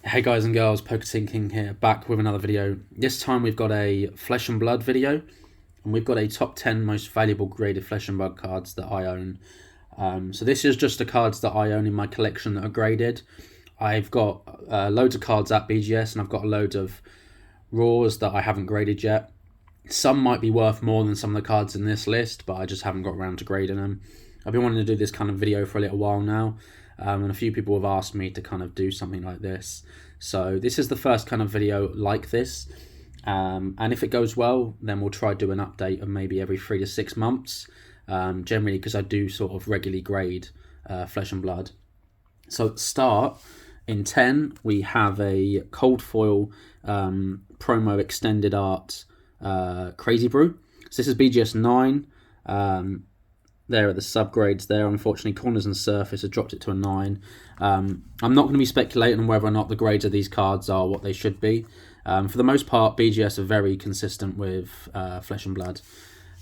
Hey guys and girls, King here, back with another video. This time we've got a Flesh and Blood video, and we've got a top 10 most valuable graded Flesh and Blood cards that I own. So this is just the cards that I own in my collection that are graded. I've got loads of cards at BGS, and I've got a load of raws that I haven't graded yet. Some might be worth more than some of the cards in this list, but I just haven't got around to grading them. I've been wanting to do this kind of video for a little while now, and a few people have asked me to kind of do something like this. So this is the first kind of video like this, and if it goes well, then we'll try to do an update of maybe every 3 to 6 months, generally because I do sort of regularly grade Flesh and Blood. So at the start, in 10, we have a cold foil promo extended art Crazy Brew. So this is BGS 9. There are the subgrades there. Unfortunately, corners and surface have dropped it to a 9. I'm not going to be speculating on whether or not the grades of these cards are what they should be. For the most part, BGS are very consistent with Flesh and Blood.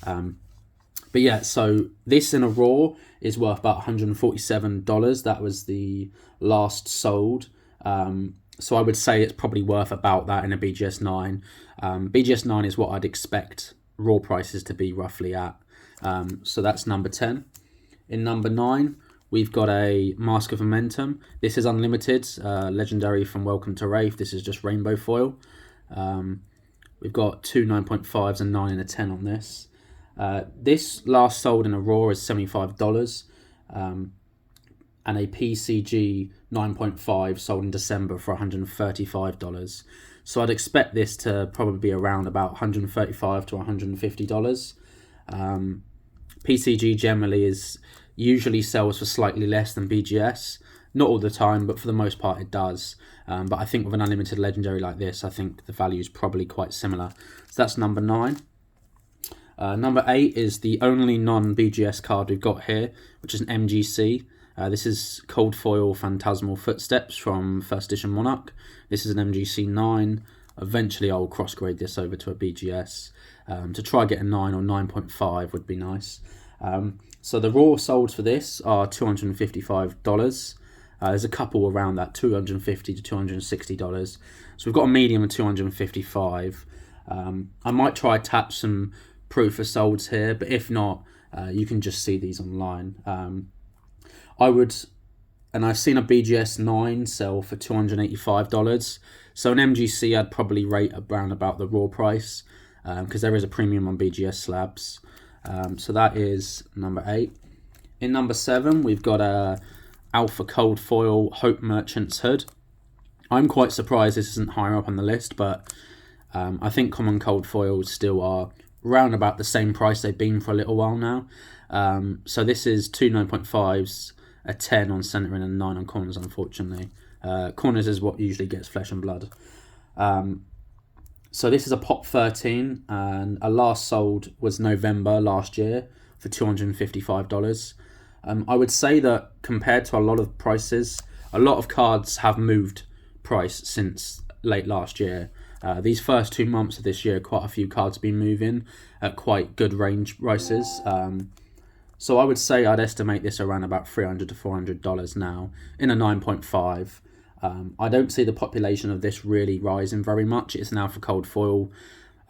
But yeah, so this in a raw is worth about $147. That was the last sold. So I would say it's probably worth about that in a BGS 9. BGS 9 is what I'd expect raw prices to be roughly at. So that's number 10. In number 9, we've got a Mask of Momentum. This is unlimited, legendary from Welcome to Wraith. This is just rainbow foil. We've got 2 9.5s and 9 and a 10 on this. This last sold in a raw is $75. And a PCG 9.5 sold in December for $135. So I'd expect this to probably be around about $135 to $150. PCG generally usually sells for slightly less than BGS. Not all the time, but for the most part it does. But I think with an unlimited legendary like this, I think the value is probably quite similar. So that's number 9. Number 8 is the only non-BGS card we've got here, which is an MGC. This is Cold Foil Phantasmal Footsteps from First Edition Monarch. This is an MGC 9. Eventually I'll cross-grade this over to a BGS. To try get a 9 or 9.5 would be nice. So the raw solds for this are $255. There's a couple around that, $250 to $260. So we've got a medium of $255. I might try attach some proof of solds here, but if not, you can just see these online. I've seen a BGS 9 sell for $285. So an MGC I'd probably rate around about the raw price, because there is a premium on BGS slabs. So that is number 8. In number 7, we've got a Alpha Cold Foil Hope Merchant's Hood. I'm quite surprised this isn't higher up on the list, but I think common cold foils still are around about the same price they've been for a little while now. So this is 2 9.5s, a 10 on centering and 9 on corners, unfortunately. Corners is what usually gets Flesh and Blood. So this is a Pop 13, and a last sold was November last year for $255. I would say that compared to a lot of prices, a lot of cards have moved price since late last year. These first 2 months of this year, quite a few cards have been moving at quite good range prices. So I would say I'd estimate this around about $300 to $400 now in a 9.5. I don't see the population of this really rising very much. It's now for cold foil.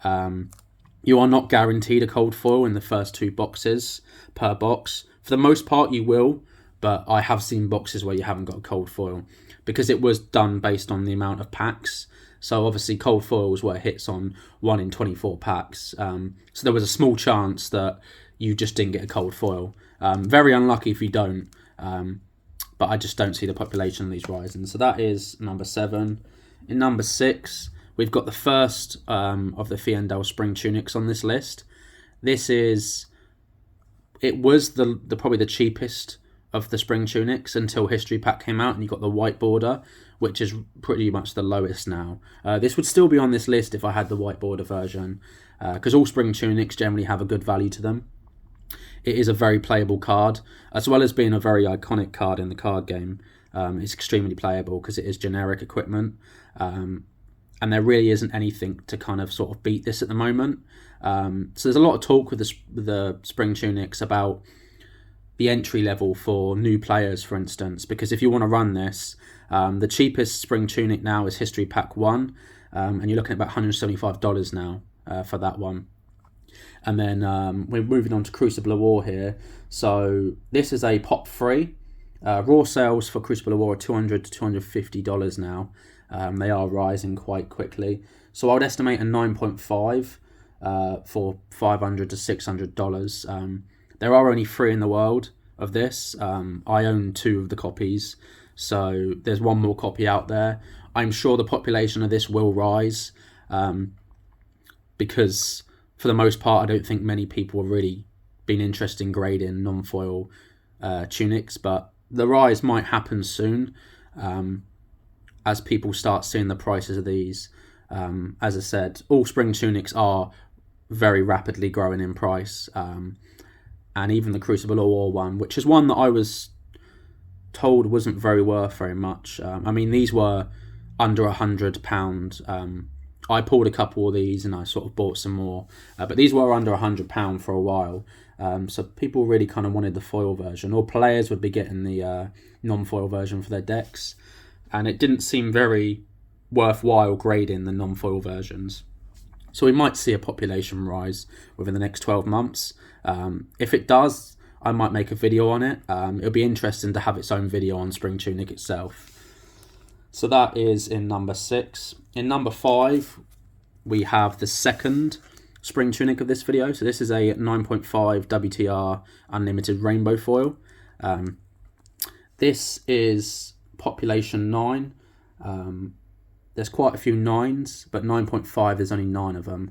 You are not guaranteed a cold foil in the first 2 boxes per box. For the most part you will, but I have seen boxes where you haven't got a cold foil because it was done based on the amount of packs. So obviously cold foil was what it hits on 1 in 24 packs. So there was a small chance that you just didn't get a cold foil. Very unlucky if you don't. But I just don't see the population of these rising. So that is number 7. In number 6, we've got the first of the Fiendel Spring Tunics on this list. It was probably the cheapest of the Spring Tunics until History Pack came out and you got the white border, which is pretty much the lowest now. This would still be on this list if I had the white border version, because all Spring Tunics generally have a good value to them. It is a very playable card, as well as being a very iconic card in the card game. It's extremely playable because it is generic equipment, and there really isn't anything to kind of sort of beat this at the moment. So there's a lot of talk with the Spring Tunics about the entry level for new players, for instance, because if you want to run this, the cheapest Spring Tunic now is History Pack 1, and you're looking at about $175 now for that one. And then we're moving on to Crucible of War here. So this is a pop 3. Raw sales for Crucible of War are $200 to $250 now. They are rising quite quickly. So I would estimate a 9.5 for $500 to $600. There are only 3 in the world of this. I own 2 of the copies, so there's 1 more copy out there. I'm sure the population of this will rise, because for the most part, I don't think many people have really been interested in grading non-foil tunics, but the rise might happen soon as people start seeing the prices of these. As I said, all spring tunics are very rapidly growing in price, and even the Crucible of War one, which is one that I was told wasn't very worth very much. I mean, these were under £100. I pulled a couple of these and I sort of bought some more, but these were under £100 for a while. So people really kind of wanted the foil version, or players would be getting the non-foil version for their decks, and it didn't seem very worthwhile grading the non-foil versions. So we might see a population rise within the next 12 months. If it does, I might make a video on it. It'll be interesting to have its own video on Spring Tunic itself. So that is in number 6. In number 5, we have the second Spring Tunic of this video. So this is a 9.5 WTR Unlimited Rainbow Foil. This is population 9. There's quite a few 9s, but 9.5, there's only 9 of them.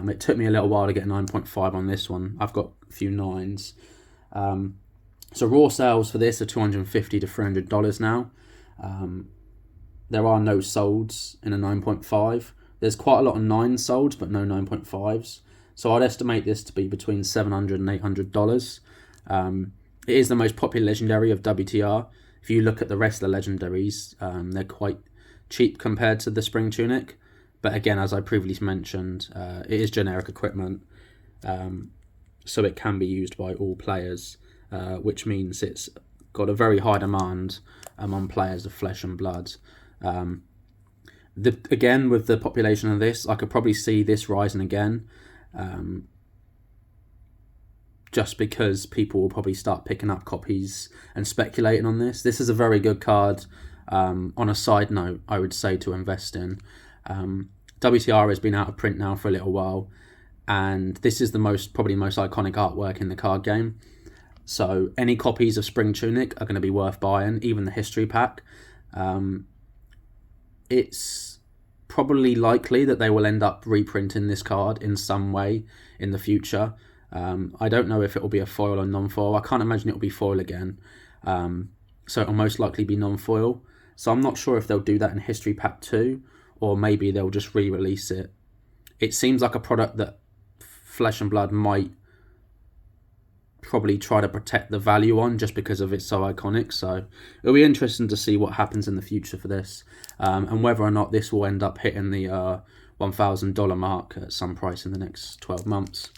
It took me a little while to get 9.5 on this one. I've got a few 9s. So raw sales for this are $250 to $300 now. There are no solds in a 9.5. There's quite a lot of 9s sold, but no 9.5s. So I'd estimate this to be between $700 and $800. It is the most popular legendary of WTR. If you look at the rest of the legendaries, they're quite cheap compared to the Spring Tunic. But again, as I previously mentioned, it is generic equipment, so it can be used by all players, which means it's got a very high demand among players of Flesh and Blood. Again, with the population of this, I could probably see this rising again, just because people will probably start picking up copies and speculating on this. This is a very good card. On a side note, I would say to invest in. WTR has been out of print now for a little while, and this is the probably most iconic artwork in the card game. So any copies of Spring Tunic are going to be worth buying, even the history pack. It's probably likely that they will end up reprinting this card in some way in the future. I don't know if it will be a foil or non-foil. I can't imagine it will be foil again. So it'll most likely be non-foil. So I'm not sure if they'll do that in History Pack 2, or maybe they'll just re-release it. It seems like a product that Flesh and Blood might probably try to protect the value on, just because of it's so iconic. So it'll be interesting to see what happens in the future for this, and whether or not this will end up hitting the $1,000 mark at some price in the next 12 months.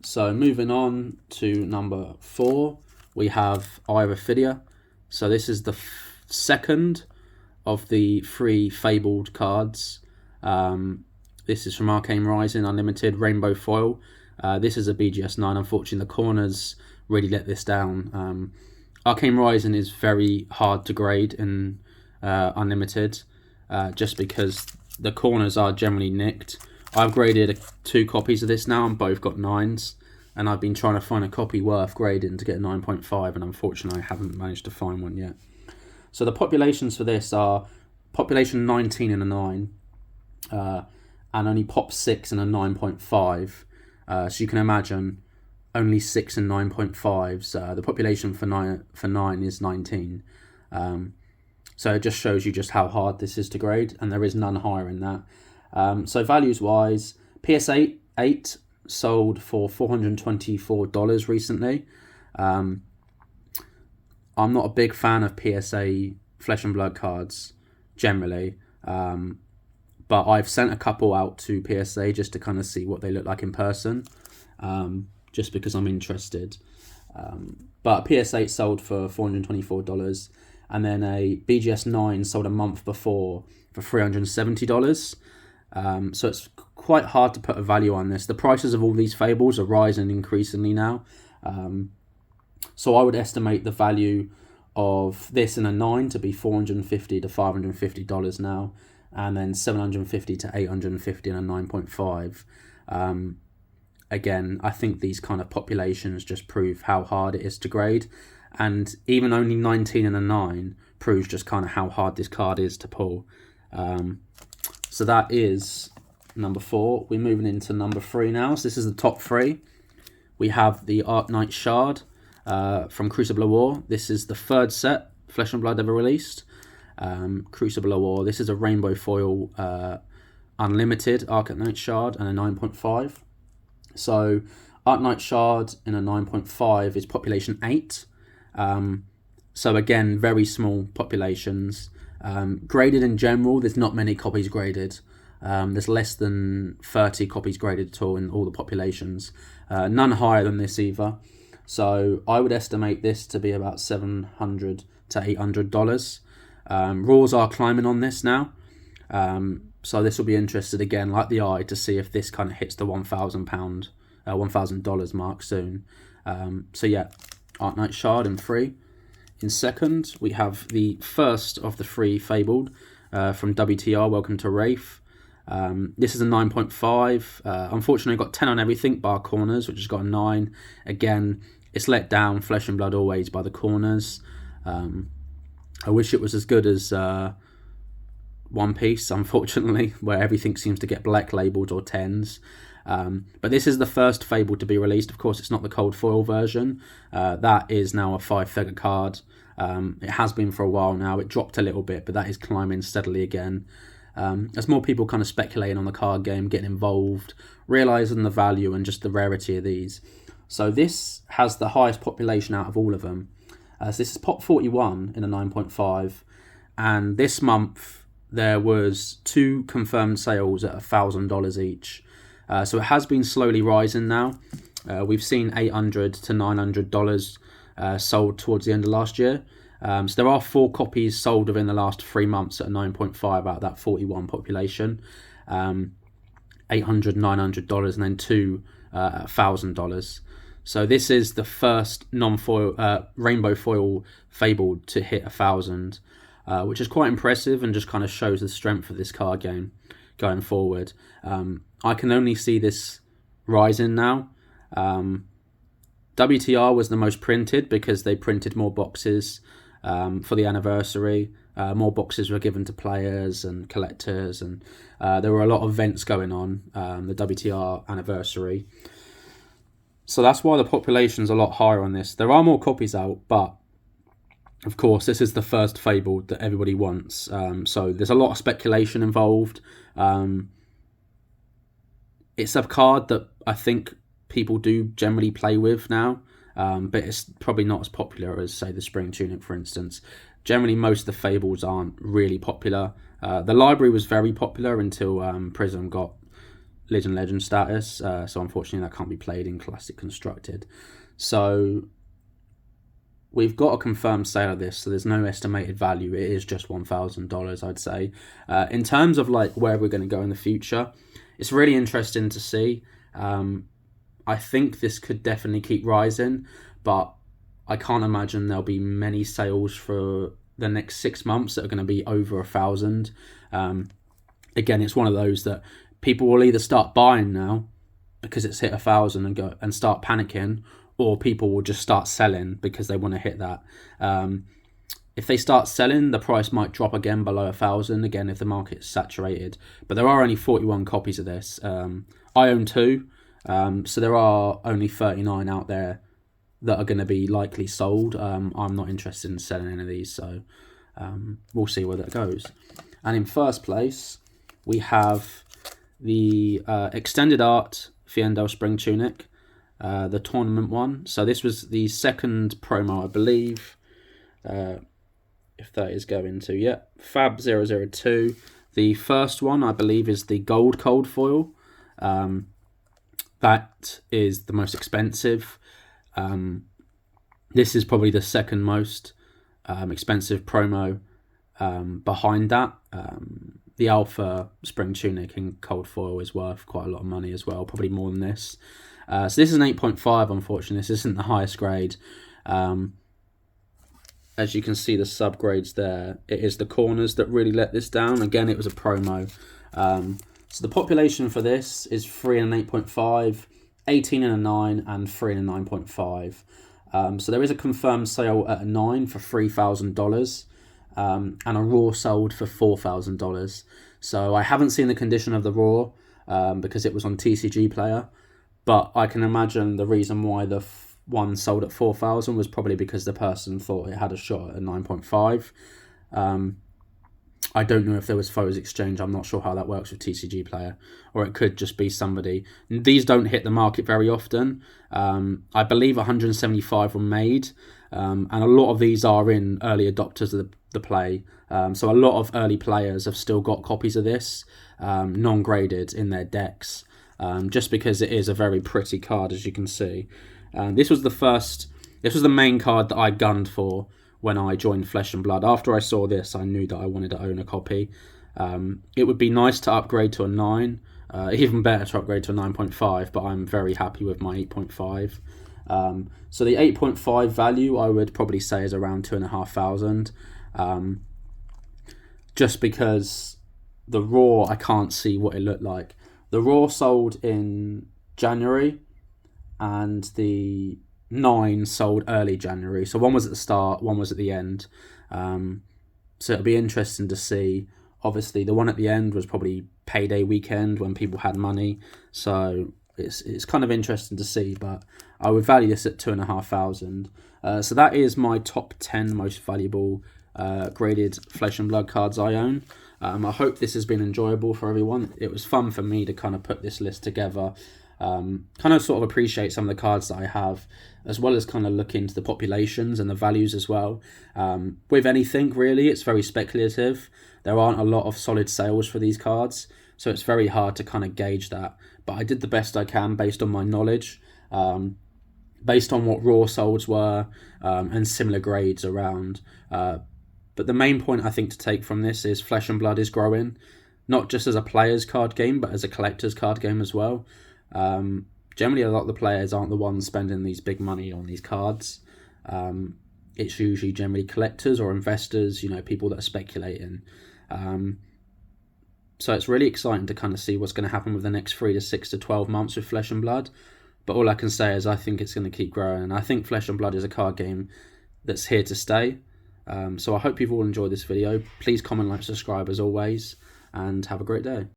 So moving on to number 4, we have Eye of Ophidia. So this is the second of the 3 fabled cards. This is from Arcane Rising Unlimited Rainbow Foil. This is a BGS 9. Unfortunately, the corners really let this down. Arcane Rising is very hard to grade in Unlimited, just because the corners are generally nicked. I've graded 2 copies of this now, and both got 9s. And I've been trying to find a copy worth grading to get a 9.5, and unfortunately I haven't managed to find one yet. So the populations for this are population 19 in a 9, and only pop 6 in a 9.5. So you can imagine only 6 and 9.5s. The population for 9 is 19. So it just shows you just how hard this is to grade, and there is none higher in that. So values wise, PSA 8 sold for $424 recently. I'm not a big fan of PSA Flesh and Blood cards generally, but I've sent a couple out to PSA just to kind of see what they look like in person, just because I'm interested. But a PS8 sold for $424, and then a BGS 9 sold a month before for $370. So it's quite hard to put a value on this. The prices of all these Fables are rising increasingly now. So I would estimate the value of this in a 9 to be $450 to $550 now, and then $750 to $850 in a 9.5. Again, I think these kind of populations just prove how hard it is to grade, and even only 19 and a 9 proves just kind of how hard this card is to pull. So that is number 4. We're moving into number 3 now. So this is the top 3. We have the Arknight Shard from Crucible of War. This is the 3rd set Flesh and Blood ever released. Crucible of War. This is a rainbow foil unlimited Arknight Shard and a 9.5. So Arknight Shard in a 9.5 is population 8. So again, very small populations. Graded in general, there's not many copies graded. There's less than 30 copies graded at all in all the populations. None higher than this either. So I would estimate this to be about $700 to $800. Raws are climbing on this now. So this will be interested again, like the eye, to see if this kind of hits the $1,000 mark soon. So yeah, Arknight Shard in 3. In second, we have the first of the 3 Fabled from WTR, Welcome to Wraith. This is a 9.5. Unfortunately, got 10 on everything bar corners, which has got a 9. Again, it's let down, Flesh and Blood always, by the corners. I wish it was as good as One Piece, unfortunately, where everything seems to get black labeled or 10s. But this is the first Fable to be released. Of course, it's not the cold foil version. That is now a 5-figure card. It has been for a while now. It dropped a little bit, but that is climbing steadily again. As more people kind of speculating on the card game, getting involved, realising the value and just the rarity of these. So this has the highest population out of all of them. So this is Pop 41 in a 9.5. And this month, there was 2 confirmed sales at $1,000 each. So it has been slowly rising now. We've seen $800 to $900 sold towards the end of last year. So there are 4 copies sold within the last 3 months at a 9.5 out of that 41 population. $800, $900, and then 2 at $1,000. So this is the first non-foil rainbow foil Fabled to hit 1,000, which is quite impressive and just kind of shows the strength of this card game going forward. I can only see this rising now. WTR was the most printed because they printed more boxes for the anniversary. More boxes were given to players and collectors, and there were a lot of events going on, the WTR anniversary. So that's why the population's a lot higher on this. There are more copies out, but of course this is the first Fable that everybody wants. So there's a lot of speculation involved. It's a card that I think people do generally play with now, but it's probably not as popular as, say, the Spring Tunic, for instance. Generally, most of the Fables aren't really popular. The library was very popular until Prism got Legend status, so unfortunately that can't be played in Classic Constructed. So we've got a confirmed sale of this, so there's no estimated value. It is just $1,000, I'd say. In terms of like where we're going to go in the future, it's really interesting to see. I think this could definitely keep rising, but I can't imagine there'll be many sales for the next 6 months that are going to be over 1,000. Again, it's one of those that people will either start buying now because it's hit 1,000 and go and start panicking, or people will just start selling because they want to hit that. If they start selling, the price might drop again below 1,000 again if the market's saturated. But there are only 41 copies of this. I own 2, so there are only 39 out there that are going to be likely sold. I'm not interested in selling any of these, so we'll see where that goes. And in first place, we have the Extended Art Fiendel Spring Tunic, the tournament one. So this was the second promo, I believe. If that is going to, yeah, Fab 002. The first one, I believe, is the gold cold foil. That is the most expensive. This is probably the second most expensive promo behind that. The Alpha Spring Tunic in cold foil is worth quite a lot of money as well, probably more than this. So this is an 8.5, unfortunately. This isn't the highest grade. As you can see, the subgrades there, it is the corners that really let this down. Again, it was a promo. So the population for this is 3 and an 8.5, 18 and a 9, and 3 and a 9.5. So there is a confirmed sale at a 9 for $3,000, and a raw sold for $4,000. So I haven't seen the condition of the raw because it was on TCG Player, but I can imagine the reason why the one sold at 4,000 was probably because the person thought it had a shot at a 9.5. I don't know if there was photos exchange. I'm not sure how that works with TCG Player, or it could just be somebody. These don't hit the market very often. I believe 175 were made, and a lot of these are in early adopters of the play. So a lot of early players have still got copies of this, non-graded in their decks, just because it is a very pretty card, as you can see. This was the main card that I gunned for when I joined Flesh and Blood. After I saw this, I knew that I wanted to own a copy. It would be nice to upgrade to a 9, even better to upgrade to a 9.5, but I'm very happy with my 8.5. So the 8.5 value, I would probably say, is around 2,500. Just because the raw, I can't see what it looked like. The raw sold in January, and the 9 sold early January. So one was at the start, one was at the end. So it'll be interesting to see. Obviously, the one at the end was probably payday weekend when people had money. So it's kind of interesting to see, but I would value this at 2,500. So that is my top 10 most valuable graded Flesh and Blood cards I own. I hope this has been enjoyable for everyone. It was fun for me to kind of put this list together. Kind of sort of appreciate some of the cards that I have, as well as kind of look into the populations and the values as well. With anything, really, it's very speculative. There aren't a lot of solid sales for these cards, so it's very hard to kind of gauge that. But I did the best I can based on my knowledge, based on what raw solds were, and similar grades around. But the main point I think to take from this is Flesh and Blood is growing, not just as a player's card game, but as a collector's card game as well. Generally, a lot of the players aren't the ones spending these big money on these cards. It's usually generally collectors or investors, people that are speculating. So it's really exciting to kind of see what's going to happen with the next 3 to 6 to 12 months with Flesh and Blood. But all I can say is I think it's going to keep growing, and I think Flesh and Blood is a card game that's here to stay. So I hope you've all enjoyed this video. Please comment, like, subscribe as always, and have a great day.